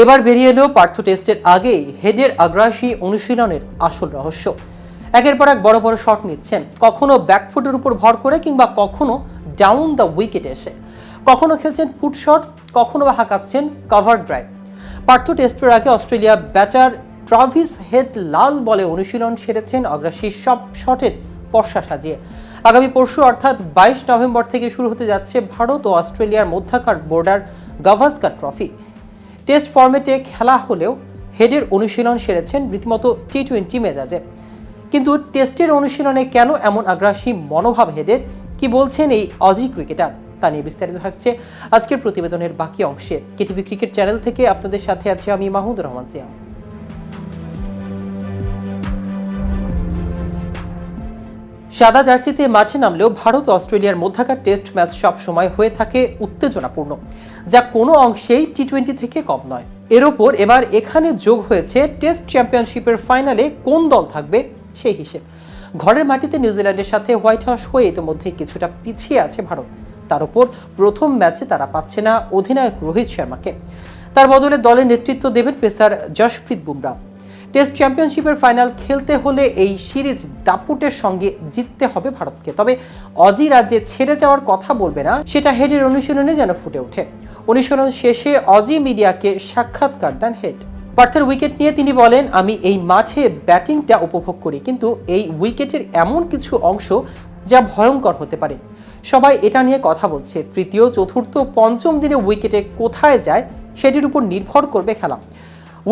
এবার বেরিয়ে এলো পার্থ টেস্টের আগেই হেডের আগ্রাসী অনুশীলনের আসল রহস্য। একের পর এক বড় বড় শট নিচ্ছেন, কখনো ব্যাকফুটের উপর ভর করে কিংবা কখনো ডাউন দ্য উইকেটে এসে, কখনো খেলছেন ফুট শট, কখনো বা হাঁকাচ্ছেন কভার ড্রাইভ। পার্থ টেস্টের আগে অস্ট্রেলিয়া ব্যাটার ট্রাভিস হেড লাল বলে অনুশীলন সেরেছেন আগ্রাসী সব শটের পর্ষা সাজিয়ে। আগামী পরশু অর্থাৎ 22 নভেম্বর থেকে শুরু হতে যাচ্ছে ভারত ও অস্ট্রেলিয়ার মধ্যাকার বর্ডার গাভাস্কার ট্রফি। টেস্ট ফরম্যাটে খেলা হলেও হেডের অনুশীলন সেরেছেন রীতিমতো টি-20 মেজাজে। কিন্তু টেস্টের অনুশীলনে কেন এমন আগ্রাসী মনোভাব হেডের, কি বলছেন এই অজি ক্রিকেটার, তা নিয়ে বিস্তারিত থাকছে আজকের প্রতিবেদনের বাকি অংশে। কেটিভি ক্রিকেট চ্যানেল থেকে আপনাদের সাথে আছি আমি মাহমুদুর রহমান সিয়াম। সাদা জার্সিতে মাঠে নামলেও ভারত ও অস্ট্রেলিয়ার মধ্যাকার টেস্ট ম্যাচ সবসময় হয়ে থাকে উত্তেজনাপূর্ণ, যা কোনো অংশেই টি-20 থেকে কম নয়। এর ওপর এবার এখানে যোগ হয়েছে টেস্ট চ্যাম্পিয়নশিপের ফাইনালে কোন দল থাকবে সেই হিসেব। ঘরের মাটিতে নিউজিল্যান্ডের সাথে হোয়াইট হাউস হয়ে ইতিমধ্যে কিছুটা পিছিয়ে আছে ভারত। তার উপর প্রথম ম্যাচে তারা পাচ্ছে না অধিনায়ক রোহিত শর্মাকে, তার বদলে দলের নেতৃত্ব দেবেন পেসার জশপ্রীত বুমরা। টেস্ট চ্যাম্পিয়নশিপের ফাইনাল খেলতে হলে এই সিরিজ দাপুটের সঙ্গে জিততে হবে ভারতকে। তবে অজি রাজ্যে ছেড়ে যাওয়ার কথা বলবে না, সেটা হেডের অনুশীলনে যেন ফুটে ওঠে। অনুশীলন শেষে অজি মিডিয়াকে সাক্ষাৎকার দেন হেড। পার্থের উইকেট নিয়ে তিনি বলেন, আমি এই মাঠে ব্যাটিংটা উপভোগ করি, কিন্তু এই উইকেটের এমন কিছু অংশ যা ভয়ঙ্কর হতে পারে। সবাই এটা নিয়ে কথা বলছে। তৃতীয়, চতুর্থ, পঞ্চম দিনে উইকেটে কোথায় যায় সেটির উপর নির্ভর করবে খেলা।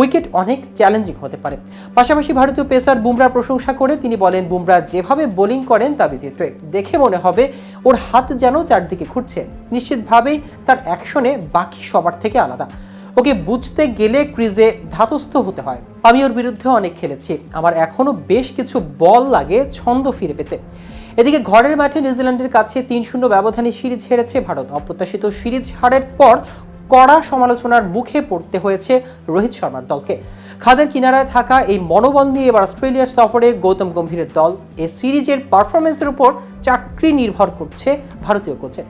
উইকেট অনেক চ্যালেঞ্জিং হতে পারে। পাশাপাশি ভারতীয় পেসার বুমরার প্রশংসা করে তিনি বলেন, বুমরা যেভাবে বোলিং করেন তা বিচিত্র, দেখে মনে হবে ওর হাত যেন চারদিকে ঘুরছে। নিশ্চিতভাবেই তার অ্যাকশনে বাকি সবার থেকে আলাদা। ওকে বুঝতে গেলে ক্রিজে ধাতস্থ হতে হয়। আমি ওর বিরুদ্ধে অনেক খেলেছি, আমার এখনো বেশ কিছু বল লাগে ছন্দ ফিরে পেতে। এদিকে ঘরের মাঠে নিউজিল্যান্ডের কাছে 3-0 ব্যবধানে সিরিজ হেরেছে ভারত। অপ্রত্যাশিত সিরিজ হারের পর কড়া সমালোচনার মুখে পড়তে হয়েছে রোহিত শর্মার দলকে। খাদের কিনারায় থাকা এই মনোবল নিয়ে এবার অস্ট্রেলিয়ার সফরে গৌতম গম্ভীরের দল এই সিরিজের পারফরমেন্সের উপর চাকরি নির্ভর করছে ভারতীয় কোচের।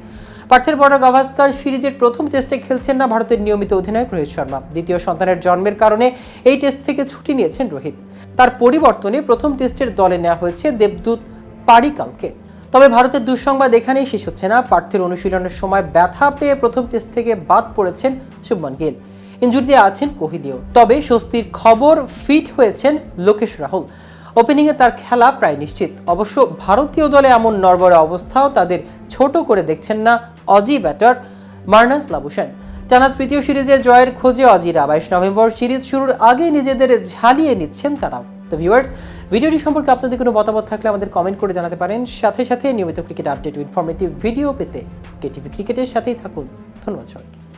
পার্থের বর্ডার গাভাস্কার সিরিজের প্রথম টেস্টে খেলছেন না ভারতের নিয়মিত অধিনায়ক রোহিত শর্মা। দ্বিতীয় সন্তানের জন্মের কারণে এই টেস্ট থেকে ছুটি নিয়েছেন রোহিত। তার পরিবর্তনে প্রথম টেস্টের দলে নেওয়া হয়েছে দেবদূত পাডিক্কালকে। তবে ভারতের দুঃসংবাদ এখানেই শেষ হচ্ছে না। পার্থের অনুশীলনের সময় ব্যথা পেয়ে প্রথম টেস্ট থেকে বাদ পড়েছেন শুভমান গিল। ইনজুরিতে আছেন কোহলিও। তবে স্বস্তির খবর, ফিট হয়েছেন লোকেশ রাহুল। ওপেনিংয়ে তার খেলা প্রায় নিশ্চিত। অবশ্য ভারতীয় দলে এমন নড়বড়ে অবস্থাও তাদের ছোট করে দেখছেন না অজি ব্যাটার মার্নাস লাবুশেন। টানা তৃতীয় সিরিজে জয়ের খোঁজে অজিরা 22 নভেম্বর সিরিজ শুরুর আগেই নিজেদের ঝালিয়ে নিচ্ছেন তারাও। তো ভিউয়ার্স, ভিডিওটি সম্পর্কে আপনাদের কোনো মতামত থাকলে আমাদের কমেন্ট করে জানাতে পারেন। সাথে সাথে নিয়মিত ক্রিকেট আপডেট ও ইনফরমেটিভ ভিডিও পেতে কেটিভি ক্রিকেটের সাথেই থাকুন। ধন্যবাদ সবাইকে।